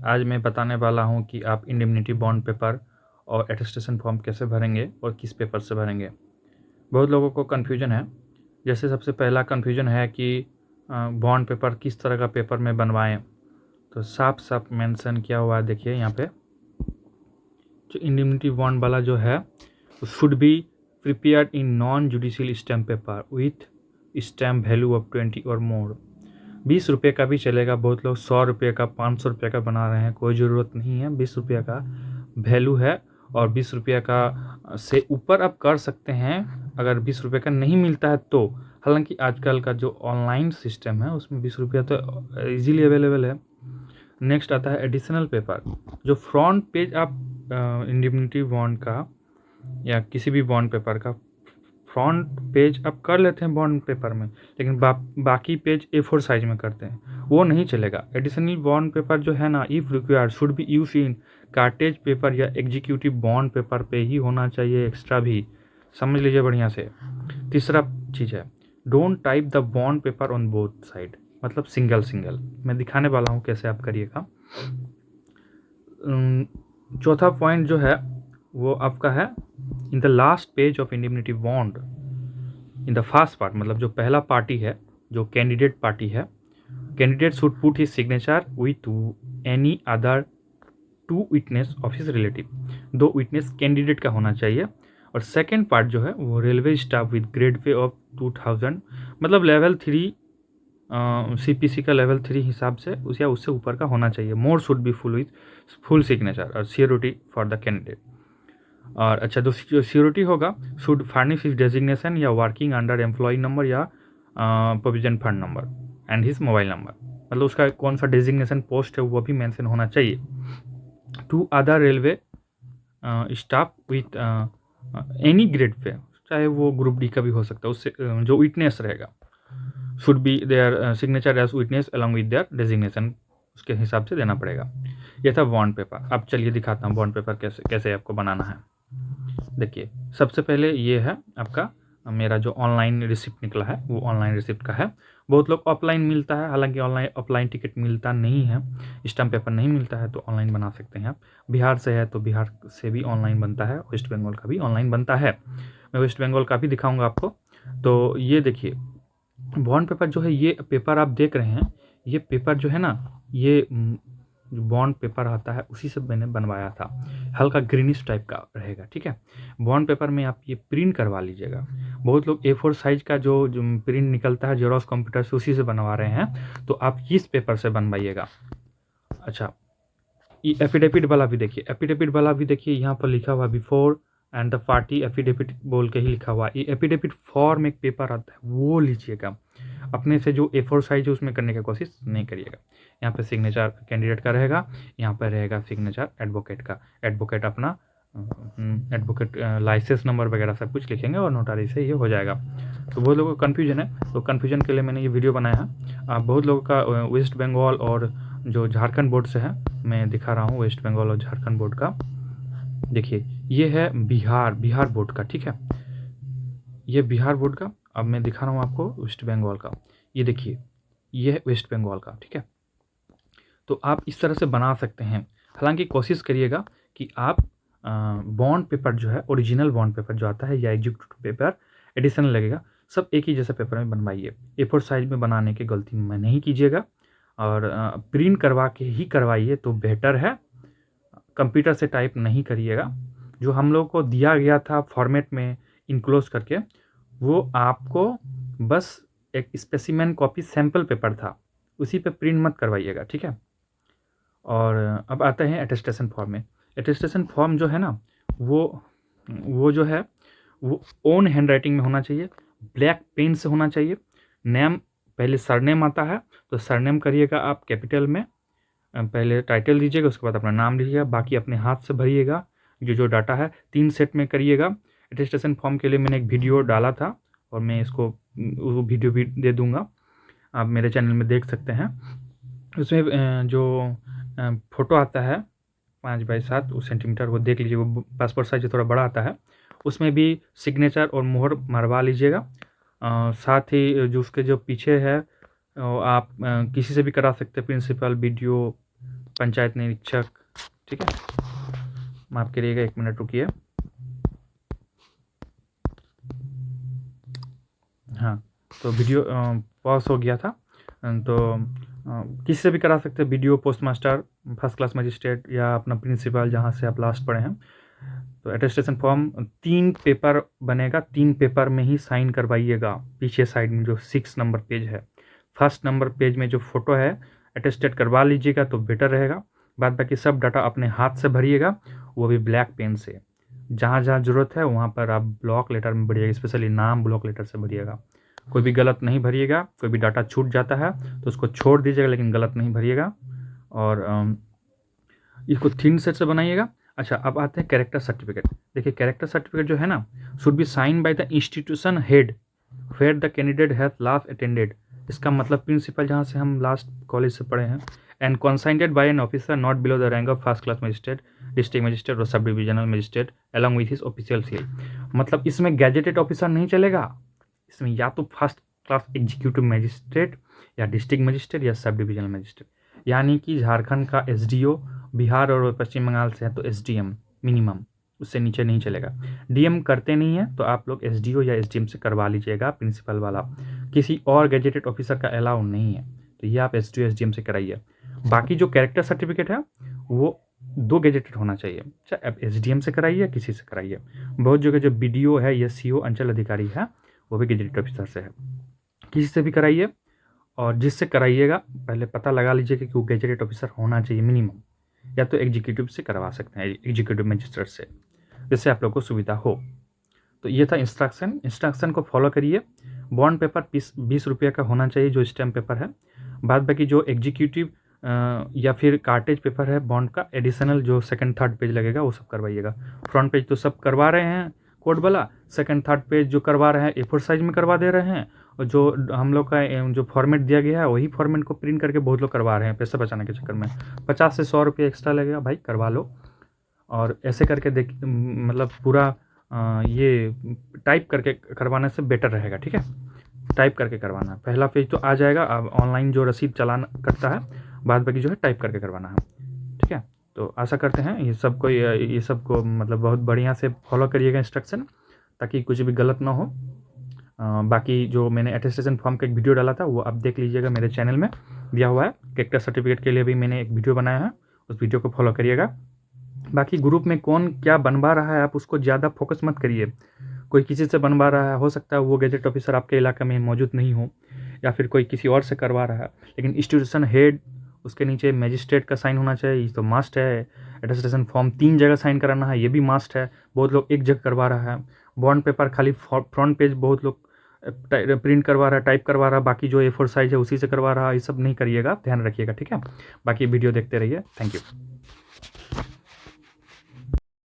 आज मैं बताने वाला हूं कि आप इंडेमनिटी बॉन्ड पेपर और अटेस्टेशन फॉर्म कैसे भरेंगे और किस पेपर से भरेंगे। बहुत लोगों को कन्फ्यूजन है। जैसे सबसे पहला कन्फ्यूजन है कि बॉन्ड पेपर किस तरह का पेपर में बनवाएं। तो साफ साफ मेंशन किया हुआ है, देखिए यहाँ पे जो इंडेमनिटी बॉन्ड वाला जो है should be prepared in non judicial stamp paper with stamp value of 20 और मोर। 20 रुपये का भी चलेगा, बहुत लोग 100 रुपये का 500 रुपये का बना रहे हैं, कोई ज़रूरत नहीं है। 20 रुपये का वैल्यू है और 20 रुपये का से ऊपर आप कर सकते हैं अगर 20 रुपये का नहीं मिलता है तो। हालांकि आजकल का जो ऑनलाइन सिस्टम है उसमें 20 रुपया तो इजीली अवेलेबल है। नेक्स्ट आता है एडिशनल पेपर। जो फ्रंट पेज आप इंडेमनिटी बॉन्ड का या किसी भी बॉन्ड पेपर का फ्रंट पेज आप कर लेते हैं बॉन्ड पेपर में, लेकिन बाकी पेज A4 साइज में करते हैं, वो नहीं चलेगा। एडिशनल बॉन्ड पेपर जो है ना, if required should be use in cartridge paper या एग्जीक्यूटिव बॉन्ड पेपर पे ही होना चाहिए, एक्स्ट्रा भी समझ लीजिए बढ़िया से। तीसरा चीज़ है don't type the bond paper on both side, मतलब सिंगल सिंगल। मैं दिखाने वाला हूँ कैसे आप करिएगा। चौथा पॉइंट जो है वो आपका है in the last page of indemnity bond in the first part, मतलब जो पहला पार्टी है, जो कैंडिडेट पार्टी है, candidate should put his signature with any other 2 witness of his relative. 2 witness candidate का होना चाहिए। और सेकेंड पार्ट जो है वो railway staff with grade pay of 2000, मतलब लेवल 3 CPC का लेवल 3 हिसाब से उस या उससे ऊपर का होना चाहिए। More should be full with full signature और सियोरिटी फॉर द कैंडिडेट। और अच्छा, जो सियोरिटी होगा शुड फर्निश हिज डेजिग्नेशन या वर्किंग अंडर एम्प्लॉय नंबर या provision fund number and his mobile number, मतलब उसका कौन सा डेजिग्नेशन पोस्ट है वो भी मेंशन होना चाहिए। 2 other railway staff with any grade pay, चाहे वो ग्रुप डी का भी हो सकता है, उससे जो विटनेस रहेगा should be their signature as witness along with their designation, उसके हिसाब से देना पड़ेगा। ये था बॉन्ड पेपर। अब चलिए दिखाता हूँ बॉन्ड पेपर कैसे कैसे आपको बनाना है। देखिए सबसे पहले ये है आपका मेरा जो ऑनलाइन रिसिप्ट निकला है वो ऑनलाइन रिसिप्ट का है। बहुत लोग ऑफलाइन मिलता है, हालांकि ऑफलाइन टिकट मिलता नहीं है, स्टैम्प पेपर नहीं मिलता है, तो ऑनलाइन बना सकते हैं आप। बिहार से है तो बिहार से भी ऑनलाइन बनता है, वेस्ट बंगाल का भी ऑनलाइन बनता है। मैं वेस्ट बंगाल का भी दिखाऊंगा आपको। तो ये देखिए बॉन्ड पेपर जो है, ये पेपर आप देख रहे हैं, ये पेपर जो है ना, ये जो बॉन्ड पेपर आता है उसी से मैंने बनवाया था। हल्का ग्रीनिश टाइप का रहेगा, ठीक है। बॉन्ड पेपर में आप ये प्रिंट करवा लीजिएगा। बहुत लोग A4 साइज का जो प्रिंट निकलता है जेरोक्स कंप्यूटर से, उसी से बनवा रहे हैं, तो आप इस पेपर से बनवाइएगा। अच्छा, ये एफिडेविट वाला भी देखिए, एफिडेविट वाला भी देखिए, यहाँ पर लिखा हुआ before and the party affidavit बोल के ही लिखा हुआ। ये एफिडेविट फॉर्म एक पेपर आता है, वो लीजिएगा। अपने से जो A4 साइज है उसमें करने की कोशिश नहीं करिएगा। यहाँ पे सिग्नेचर कैंडिडेट का रहेगा, यहाँ पर रहेगा सिग्नेचर एडवोकेट का। एडवोकेट अपना एडवोकेट लाइसेंस नंबर वगैरह सब कुछ लिखेंगे और नोटारी से ये हो जाएगा। तो बहुत लोगों को कन्फ्यूजन है, तो कन्फ्यूजन के लिए मैंने ये वीडियो बनाया है। बहुत लोगों का वेस्ट बंगाल और जो झारखंड बोर्ड से है, मैं दिखा रहा हूँ वेस्ट बंगाल और झारखंड बोर्ड का। देखिए ये है बिहार बोर्ड का, ठीक है, ये बिहार बोर्ड का। अब मैं दिखा रहा हूँ आपको वेस्ट बंगाल का। ये देखिए ये है वेस्ट बंगाल का, ठीक है। तो आप इस तरह से बना सकते हैं। हालांकि कोशिश करिएगा कि आप बॉन्ड पेपर जो है, ओरिजिनल बॉन्ड पेपर जो आता है या एग्जीक्यूटिव पेपर एडिशनल लगेगा, सब एक ही जैसा पेपर में बनवाइए। A4 साइज में बनाने की गलती में नहीं कीजिएगा और प्रिंट करवा के ही करवाइए तो बेटर है। कंप्यूटर से टाइप नहीं करिएगा। जो हम लोग को दिया गया था फॉर्मेट में इनक्लोज करके, वो आपको बस एक स्पेसिमेन कॉपी सैम्पल पेपर था, उसी पे प्रिंट मत करवाइएगा, ठीक है। और अब आते हैं अटेस्टेशन फॉर्म में। अटेस्टेशन फॉर्म जो है ना, वो जो है वो ओन हैंड राइटिंग में होना चाहिए, ब्लैक पेन से होना चाहिए। नेम, पहले सरनेम आता है तो सरनेम करिएगा आप कैपिटल में, पहले टाइटल दीजिएगा, उसके बाद अपना नाम लीजिएगा, बाकी अपने हाथ से भरिएगा। जो डाटा है 3 सेट में करिएगा। अटेस्टेशन फॉर्म के लिए मैंने एक वीडियो डाला था और मैं इसको वो वीडियो भी दे दूँगा, आप मेरे चैनल में देख सकते हैं। उसमें जो फ़ोटो आता है 5x7 सेंटीमीटर, वो देख लीजिए, वो पासपोर्ट साइज थोड़ा बड़ा आता है। उसमें भी सिग्नेचर और मोहर मरवा लीजिएगा। साथ ही जो उसके जो पीछे है आप किसी से भी करा सकते हैं, प्रिंसिपल, BDO, पंचायत निरीक्षक, ठीक है। माफ़ करिएगा, 1 मिनट रुकिए। हाँ, तो वीडियो पॉज हो गया था। तो किसी से भी करा सकते हैं, video, post master, first class magistrate या अपना प्रिंसिपल जहाँ से आप लास्ट पढ़े हैं। तो अटेस्टेशन फॉर्म 3 पेपर बनेगा, 3 पेपर में ही साइन करवाइएगा। पीछे साइड में जो 6 नंबर पेज है, फर्स्ट नंबर पेज में जो फोटो है अटेस्टेड करवा लीजिएगा तो बेटर रहेगा। बाद बाकी सब डाटा अपने हाथ से भरिएगा, वो भी ब्लैक पेन से। जहाँ जहाँ ज़रूरत है वहाँ पर आप ब्लॉक लेटर में भरिएगा, स्पेशली नाम ब्लॉक लेटर से भरिएगा। कोई भी गलत नहीं भरिएगा, कोई भी डाटा छूट जाता है तो उसको छोड़ दीजिएगा, लेकिन गलत नहीं भरिएगा। और इसको थिन सेट से बनाइएगा। अच्छा, अब आते हैं कैरेक्टर सर्टिफिकेट। देखिए, कैरेक्टर सर्टिफिकेट जो है ना, should be sign by the institution head where the candidate have last attended. इसका मतलब प्रिंसिपल, जहाँ से हम लास्ट कॉलेज से पढ़े हैं, and countersigned by an officer not below the rank of first class magistrate, district magistrate और sub divisional magistrate along with his official seal. मतलब इसमें गैजेटेड ऑफिसर नहीं चलेगा, इसमें या तो फर्स्ट क्लास एग्जीक्यूटिव मजिस्ट्रेट या डिस्ट्रिक्ट मजिस्ट्रेट या सब डिविजनल मजिस्ट्रेट। यानी कि झारखंड का एसडीओ, बिहार और पश्चिम बंगाल से है तो एसडीएम मिनिमम, उससे नीचे नहीं चलेगा। डीएम करते नहीं है तो आप लोग एसडीओ या एसडीएम से करवा लीजिएगा प्रिंसिपल वाला, किसी और गैजेटेड ऑफिसर का अलाउ नहीं है, तो ये आप एसडीओ एसडीएम से कराइए। बाकी जो कैरेक्टर सर्टिफिकेट है वो 2 गैजेटेड होना चाहिए, चाहे आप एसडीएम से कराइए, किसी से कराइए। बहुत जगह जो बीडीओ है या सीओ अंचल अधिकारी है वो भी गैजेटेड ऑफिसर से है, किसी से भी कराइए। और जिससे कराइएगा पहले पता लगा लीजिएगा कि वो गैजेटेड ऑफिसर होना चाहिए मिनिमम, या तो एग्जीक्यूटिव से करवा सकते हैं, एग्जीक्यूटिव मजिस्ट्रेट से, जिससे आप लोग को सुविधा हो। तो ये था इंस्ट्रक्शन को फॉलो करिए। बॉन्ड पेपर 20 रुपये का होना चाहिए जो स्टैम्प पेपर है। बाद बाकी जो एग्जीक्यूटिव या फिर कार्टेज पेपर है बॉन्ड का, एडिशनल जो 2nd 3rd पेज लगेगा वो सब करवाइएगा। फ्रंट पेज तो सब करवा रहे हैं कोड वाला, 2nd 3rd पेज जो करवा रहे हैं A4 साइज में करवा दे रहे हैं, और जो हम लोग का जो फॉर्मेट दिया गया है वही फॉर्मेट को प्रिंट करके बहुत लोग करवा रहे हैं पैसा बचाने के चक्कर में। 50 से 100 रुपये एक्स्ट्रा लगेगा भाई, करवा लो। और ऐसे करके देख, मतलब पूरा ये टाइप करके करवाने से बेटर रहेगा, ठीक है। टाइप करके करवाना, पहला पेज तो आ जाएगा, अब ऑनलाइन जो रसीद चालान करता है, बाद बाकी जो है टाइप करके करवाना है, ठीक है। तो आशा करते हैं ये सबको मतलब बहुत बढ़िया से फॉलो करिएगा इंस्ट्रक्शन, ताकि कुछ भी गलत ना हो। बाकी जो मैंने अटेस्टेशन फॉर्म का एक वीडियो डाला था वो आप देख लीजिएगा, मेरे चैनल में दिया हुआ है। कैरेक्टर सर्टिफिकेट के लिए भी मैंने एक वीडियो बनाया है, उस वीडियो को फॉलो करिएगा। बाकी ग्रुप में कौन क्या बनवा रहा है आप उसको ज़्यादा फोकस मत करिए। कोई किसी से बनवा रहा है, हो सकता है वो गैजेट ऑफिसर आपके इलाके में मौजूद नहीं हो, या फिर कोई किसी और से करवा रहा है, लेकिन इंस्टीट्यूशन हेड, उसके नीचे मजिस्ट्रेट का साइन होना चाहिए, ये तो मस्ट है। अटेस्टेशन फॉर्म 3 जगह साइन कराना है, ये भी मस्ट है। बहुत लोग एक जगह करवा रहा है। बॉन्ड पेपर खाली फ्रंट पेज बहुत लोग प्रिंट करवा रहा है, टाइप करवा रहा है, बाकी जो A4 साइज है उसी से करवा रहा है। ये सब नहीं करिएगा, ध्यान रखिएगा, ठीक है। बाकी वीडियो देखते रहिए, थैंक यू।